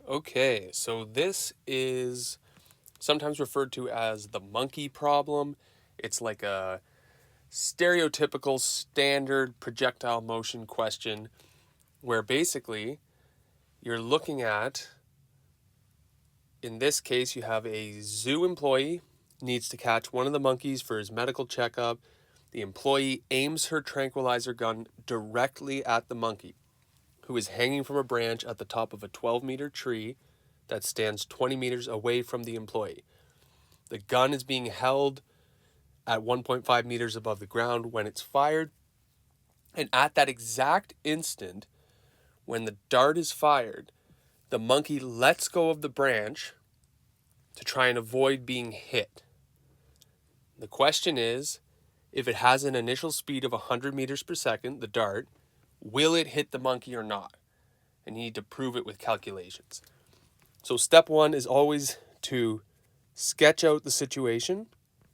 Okay, so this is sometimes referred to as the monkey problem. It's like a stereotypical standard projectile motion question where basically you're looking at, in this case, you have a zoo employee needs to catch one of the monkeys for his medical checkup. The employee aims her tranquilizer gun directly at the monkey, who is hanging from a branch at the top of a 12-meter tree that stands 20 meters away from the employee. The gun is being held at 1.5 meters above the ground when it's fired. And at that exact instant, when the dart is fired, the monkey lets go of the branch to try and avoid being hit. The question is, if it has an initial speed of 100 meters per second, the dart, will it hit the monkey or not? And you need to prove it with calculations. So step one is always to sketch out the situation.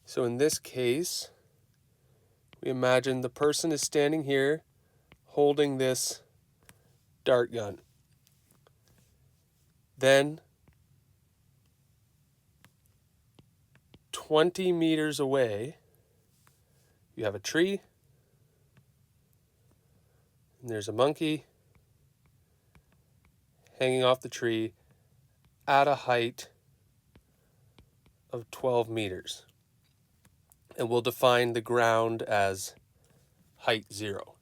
So in this case, we imagine the person is standing here holding this dart gun. Then 20 meters away, you have a tree, and there's a monkey hanging off the tree at a height of 12 meters. And we'll define the ground as height 0.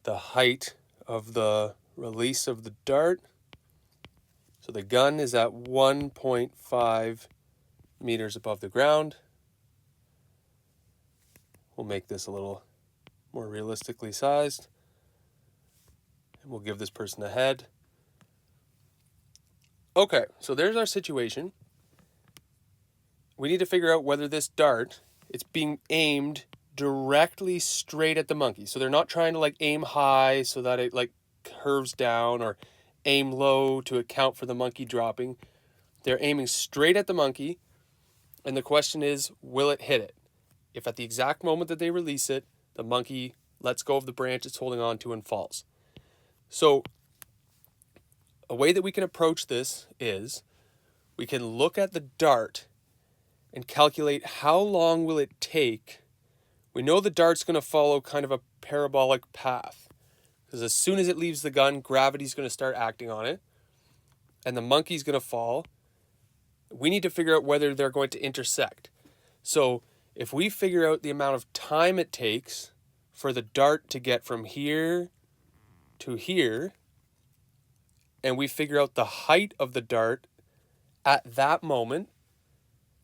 The height of the release of the dart, so the gun is at 1.5 meters above the ground. We'll make this a little more realistically sized. And we'll give this person a head. Okay, so there's our situation. We need to figure out whether this dart, it's being aimed directly straight at the monkey. So they're not trying to aim high so that it curves down, or aim low to account for the monkey dropping. They're aiming straight at the monkey, and the question is, will it hit it? If at the exact moment that they release it, the monkey lets go of the branch it's holding on to and falls. So a way that we can approach this is we can look at the dart and calculate how long will it take. We know the dart's going to follow kind of a parabolic path, because as soon as it leaves the gun, gravity's going to start acting on it, and the monkey's going to fall. We need to figure out whether they're going to intersect. So if we figure out the amount of time it takes for the dart to get from here to here, and we figure out the height of the dart at that moment,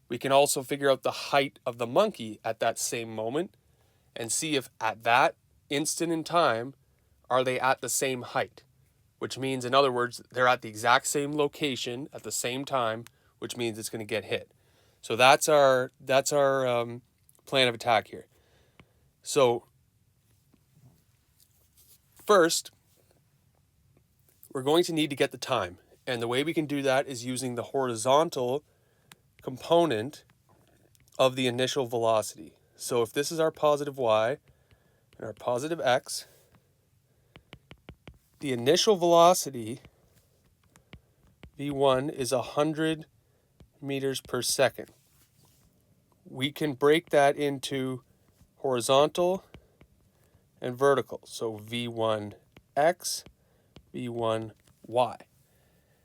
we can also figure out the height of the monkey at that same moment and see if at that instant in time, are they at the same height? Which means, in other words, they're at the exact same location at the same time, which means it's going to get hit. So that's our plan of attack here. So first, we're going to need to get the time. And the way we can do that is using the horizontal component of the initial velocity. So if this is our positive y and our positive x, the initial velocity, v1, is 100 meters per second. We can break that into horizontal and vertical. So v1x, v1y.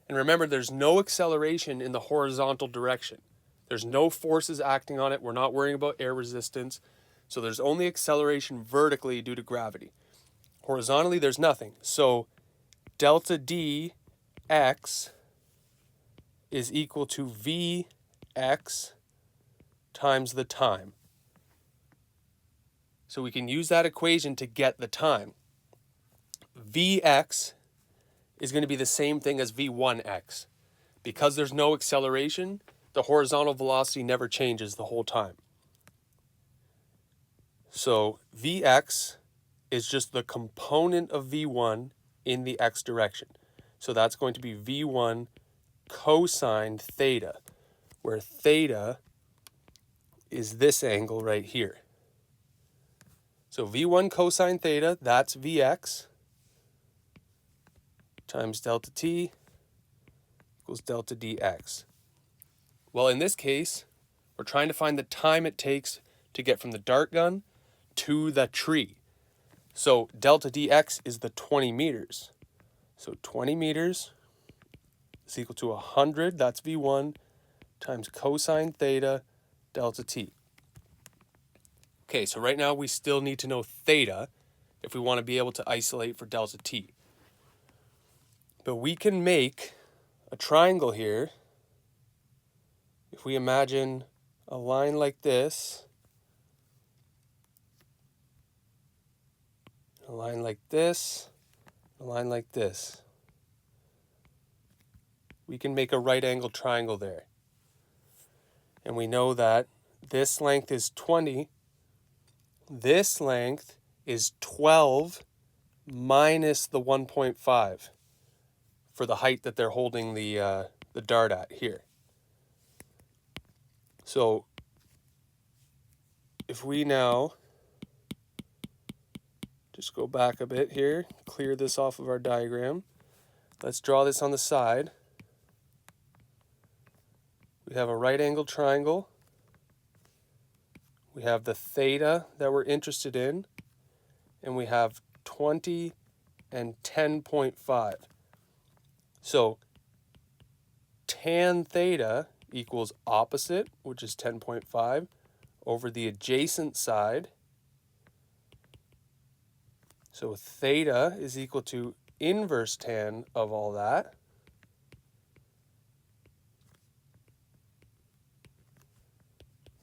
And remember, there's no acceleration in the horizontal direction. There's no forces acting on it. We're not worrying about air resistance. So there's only acceleration vertically due to gravity. Horizontally, there's nothing. So delta dx is equal to vx times the time. So we can use that equation to get the time. Vx is going to be the same thing as v1x. Because there's no acceleration, the horizontal velocity never changes the whole time. So Vx is just the component of V1 in the x direction. So that's going to be V1 cosine theta, where theta is this angle right here. So V1 cosine theta, that's Vx, times delta t equals delta dx. Well, in this case, we're trying to find the time it takes to get from the dart gun to the tree. So delta dx is the 20 meters. So 20 meters is equal to 100, that's v1, times cosine theta delta t. Okay, so right now we still need to know theta if we want to be able to isolate for delta t. But we can make a triangle here if we imagine a line like this, a line like this, a line like this. We can make a right angle triangle there. And we know that this length is 20, this length is 12 minus the 1.5 for the height that they're holding the dart at here. So if we now just go back a bit here, clear this off of our diagram. Let's draw this on the side. We have a right angle triangle. We have the theta that we're interested in, and we have 20 and 10.5. So tan theta equals opposite, which is 10.5, over the adjacent side. So theta is equal to inverse tan of all that.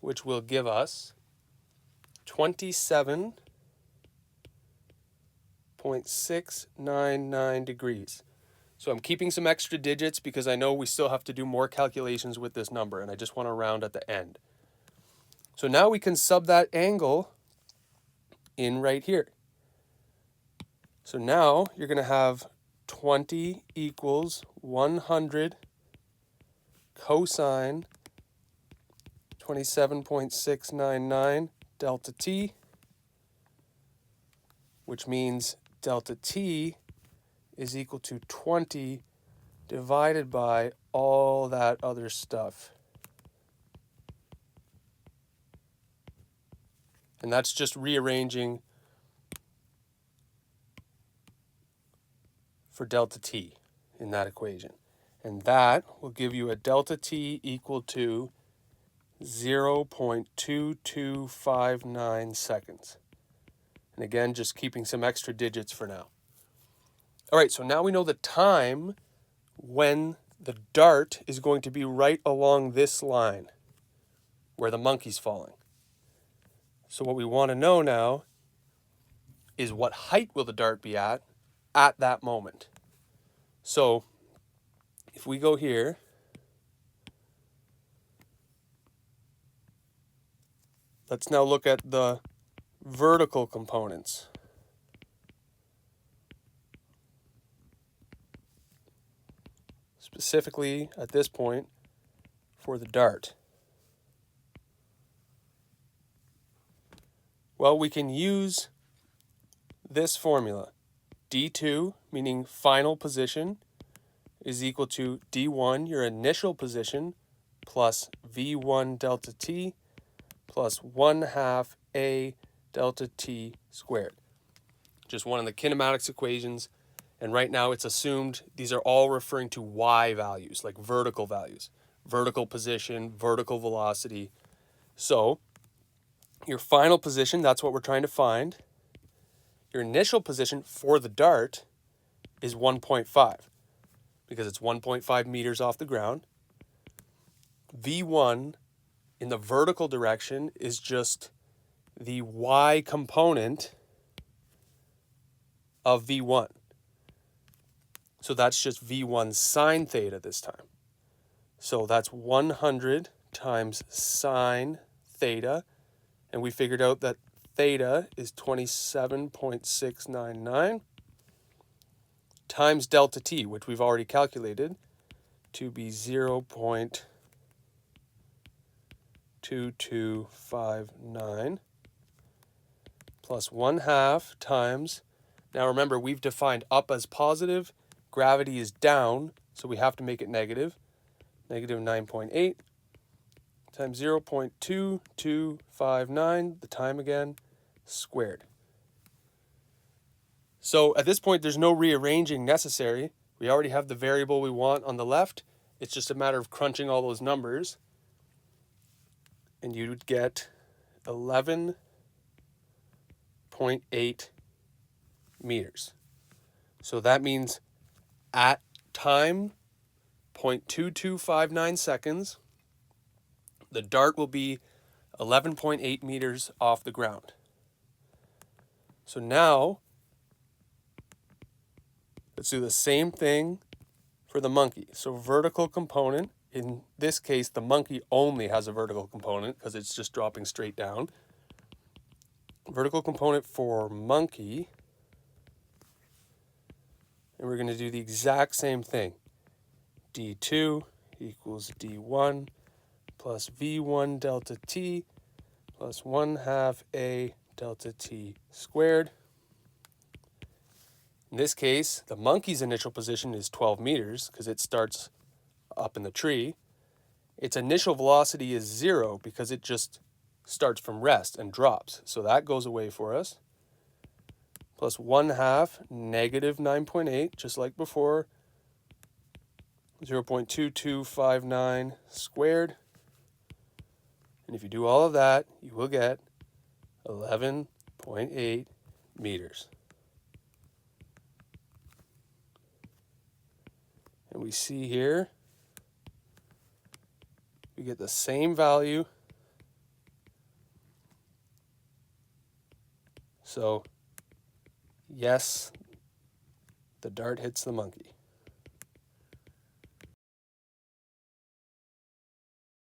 Which will give us 27.699 degrees. So I'm keeping some extra digits because I know we still have to do more calculations with this number, and I just want to round at the end. So now we can sub that angle in right here. So now you're going to have 20 equals 100 cosine 27.699 delta t, which means delta t is equal to 20 divided by all that other stuff. And that's just rearranging for delta t in that equation. And that will give you a delta t equal to 0.2259 seconds. And again, just keeping some extra digits for now. All right, so now we know the time when the dart is going to be right along this line where the monkey's falling. So what we want to know now is what height will the dart be at that moment. So if we go here, let's now look at the vertical components. Specifically at this point for the dart. Well, we can use this formula. D2, meaning final position, is equal to D1, your initial position, plus V1 delta T, plus 1/2 A delta T squared. Just one of the kinematics equations. And right now it's assumed these are all referring to y values, like vertical values. Vertical position, vertical velocity. So your final position, that's what we're trying to find. Your initial position for the dart is 1.5 because it's 1.5 meters off the ground. V1 in the vertical direction is just the y component of V1. So that's just V1 sine theta this time. So that's 100 times sine theta. And we figured out that theta is 27.699 times delta t, which we've already calculated to be 0.2259 plus 1/2 times. Now remember, we've defined up as positive, gravity is down, so we have to make it negative. Negative 9.8 times 0.2259, the time again, squared. So at this point, there's no rearranging necessary. We already have the variable we want on the left. It's just a matter of crunching all those numbers. And you'd get 11.8 meters. So that means at time 0.2259 seconds, the dart will be 11.8 meters off the ground. So now, let's do the same thing for the monkey. So vertical component, in this case, the monkey only has a vertical component because it's just dropping straight down. Vertical component for monkey, and we're going to do the exact same thing. D2 equals D1 plus V1 delta T plus 1/2 A delta T squared. In this case, the monkey's initial position is 12 meters because it starts up in the tree. Its initial velocity is 0 because it just starts from rest and drops. So that goes away for us. Plus 1/2 negative 9.8, just like before. 0.2259 squared. And if you do all of that, you will get 11.8 meters. And we see here, we get the same value. So, yes, the dart hits the monkey.